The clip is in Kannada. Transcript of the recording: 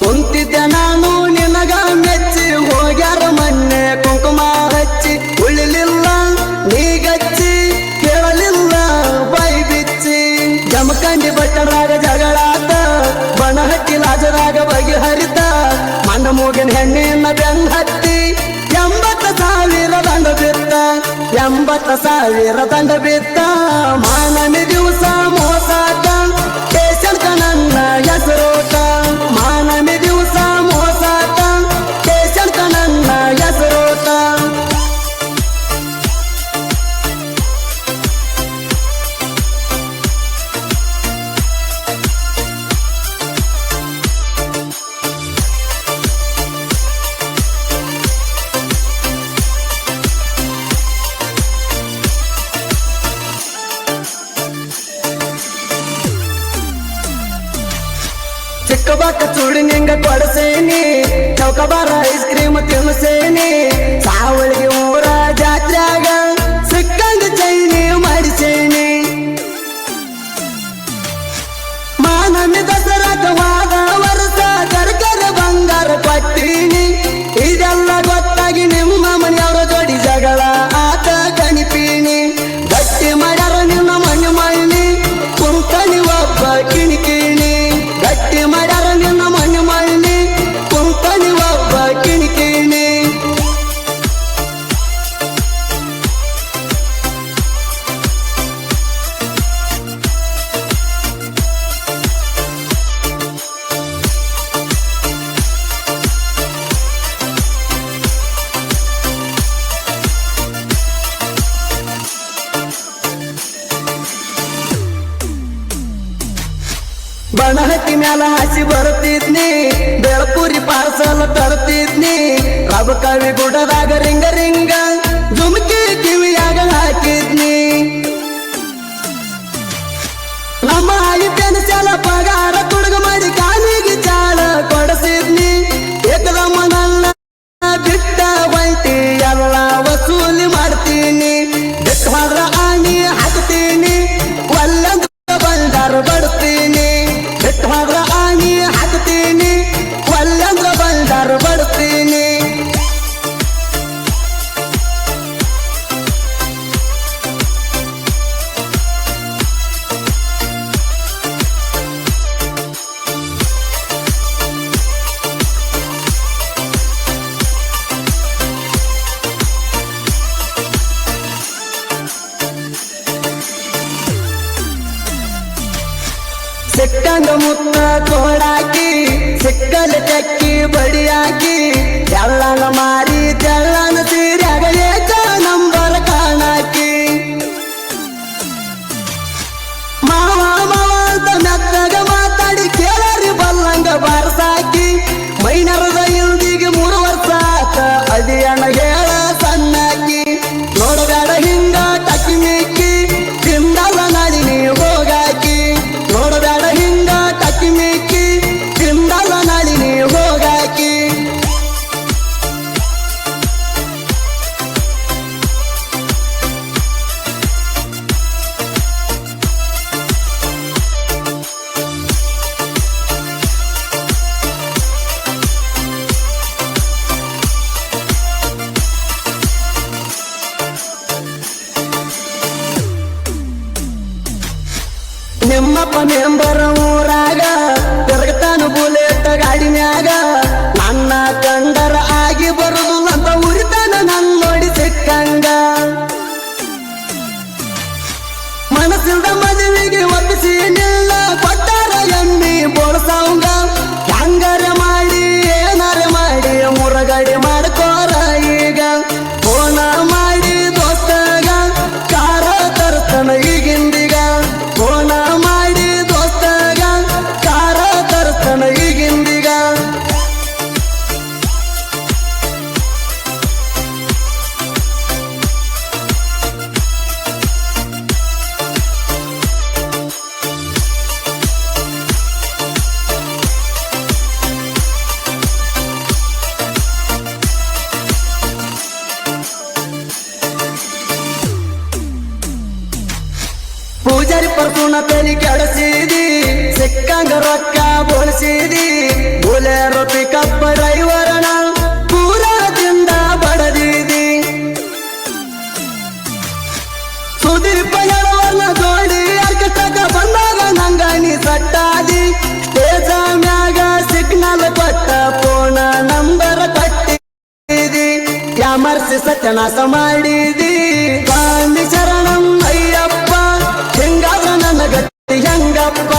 ಕುಂತಿದ್ದೆ ನಾನು ನಿನಗ ಮೆಚ್ಚಿ ಹೋಗ್ಯಾರ ಮೊನ್ನೆ ಕುಂಕುಮ ಹಚ್ಚಿ ಉಳಿಲಿಲ್ಲ ನೀಗಚ್ಚಿ ಕೇಳಲಿಲ್ಲ ಬೈ ಬಿಚ್ಚಿ ಜಮಖಂಡಿ ಬಟ್ಟರಾಗ ಜಗಳಾತ ಬನಹಟ್ಟಿ ಲಾಜರಾಗ ಬಗೆಹರಿತ ಮಣ್ಣ ಮೂಗಿನ ಹೆಣ್ಣಿನ ಬೆನ್ನ ಹತ್ತಿ 80,000 ದಂಡ ಬಿತ್ತ 80,000 ದಂಡ ಬಿತ್ತ ಮಾನಮಿ ದಿವಸ ಮೋಸಾಟ ಕೇಸಲ್ಕ ನನ್ನ ಹೆಸರೋಟ ಮಾನಮಿ ದಿವಸ ಮೋಸಾಟ ಕೇಸಲ್ಕ ನನ್ನ ಹೆಸರೋಟ ಚಿಕ್ಕಬಾಕ ಚೂಡಿ ನಿಂಗ ಕೊಡಸೇನಿ ಚೌಕಬಾರ ಐಸ್ ಕ್ರೀಮ್ ತಿನ್ಸೇನಿ ಸಾವಳಿಗೆ ಊರ ಜಾತ್ರ್ಯಾಗ ಸಿಕ್ಕಂಗ ಚೈನಿ ಮಾಡಿಸೇನಿ ಮಾನಮಿ ದಸರಾಗವಾದ ವರ್ಷ ಕರ್ಕರ ಬಂಗಾರ ಕೊಟ್ಟೀನಿ ಇದೆಲ್ಲ ಗೊತ್ತಾಗಿ ನಿಮ್ಮ ಮನೆಯವರ ಜೋಡಿ ಜಗಳ ಆತ ಕಣಿಪೀನಿ ಗಟ್ಟಿ ಮಾಡ್ಯಾರ ನಿನ್ನ ಮಣ್ಣು ಮಣ್ಣಿ ಕುಂಕಣಿ ಒಬ್ಬ ಕಿಣಿಕಿಣಿ ಗಟ್ಟಿ ಮಾಡ್ಯಾರ ನಿನ್ನ ಮಣ್ಣು ಮಣ್ಣಿ ಕುಂಕಣಿ ಒಬ್ಬ ಕಿಣಿಕಿಣಿ ಬನಹಟ್ಟಿ ಮ್ಯಾಲ ಹಸಿ ಬರುತ್ತಿದ್ನಿ ಬೆಳಪುರಿ ಪಾರ್ಸಲ್ ತರುತ್ತಿದ್ನಿ ರಬ ಕವಿ ಗುಡದಾಗ ರಿಂಗ ರಿಂಗ ಜುಮ್ಕಿ ಕಿವಿಯಾಗ ಹಾಕಿದ್ನಿ ನಮ್ಮ ಆಯಿ ಪೆನ್ಸಲ ಪಗಾರ ತುಡುಗ ಮಾಡಿ ಕಾಲಿಗೆ ಚಾಳ ಕೊಡಿಸಿದ್ನಿ ಏಕದಮ್ಮ ನನ್ನ ಬಿಟ್ಟ ಬೈತಿ ಎಲ್ಲ ವಸೂಲಿ ಮಾಡ್ತೀನಿ ಬಿಟ್ಟು ಹೋದ್ರ ಆಣಿ ಹಾಕ್ತೀನಿ ಒಲ್ಲಂದ ಬಂದಾರ ಬಡ್ತೀನಿ ಬಿಟ್ಟು ಹೋದ್ರ ಆಣಿ ಹಾಕ್ತೀನಿ ಒಲ್ಲಂದ ಬಂದಾರ ಬಡ್ತೀನಿ ಸಿಕ್ಕಂದ ಮುತ್ತ ಕೋಡಾಕಿ ಸಿಕ್ಕಲ ಚಕ್ಕಿ ಬಡಿಯಾಕಿ ತೆಳ್ಳನ ಮಾರಿ ತೆಳ್ಳನ ಸೀರ್ಯಾಗ ಏಕ ನಂಬರ ಕಾಣಾಕಿ ಮಾವ ಮಾವ ಅಂತ ಮೆತ್ತಗ ಮಾತಾಡಿ ಕೇಳರಿ ಬಲ್ಲಂಗ ಬಾರಸಾಕಿ ಮೈನರದ ಇಲ್ದಿಗೆ 3 ವರ್ಷ ಆತ ಅದಿಯಣ್ಣ ಹೇಳ ಸಣ್ಣಾಕಿ ನೋಡಬೇಡ ಹಿಂಗ ಟಕ್ಕಿ ಮಿಕ್ಕಿ ತಿಂದಲ್ಲ ನಡಿ ನೀ ಹೋಗಾಕಿ ನೋಡಬೇಡ ಹಿಂಗ ಟಕ್ಕಿ ಮಿಕ್ಕಿ ತಿಂದಲ್ಲ ನಡಿ ನೀ ಹೋಗಾಕಿ ಸುದೀಪ ಹೇಳುವರ್ನ ಜೋಡಿ ಆರ್ಕೆಸ್ಟ್ರಾಕ ಬಂದಾಗ ನಂಗ ನೀ ಸಟ್ಟಾದಿ ಸ್ಟೇಜ ಮ್ಯಾಗ ಸಿಗ್ನಲ್ ಕೊಟ್ಟ ಫೋನ ನಂಬರ್ ಕೊಟ್ಟಿದಿ ಯಾಮರ್ಸಿ ಸತ್ಯನಾಶ ಮಾಡಿದಿ ಸ್ವಾಮಿ ಶರಣಂ ಅಯ್ಯಪ್ಪ ಹೆಂಗಾದ್ರ ನನ್ನ ಗತಿ ಹೆಂಗಪ್ಪ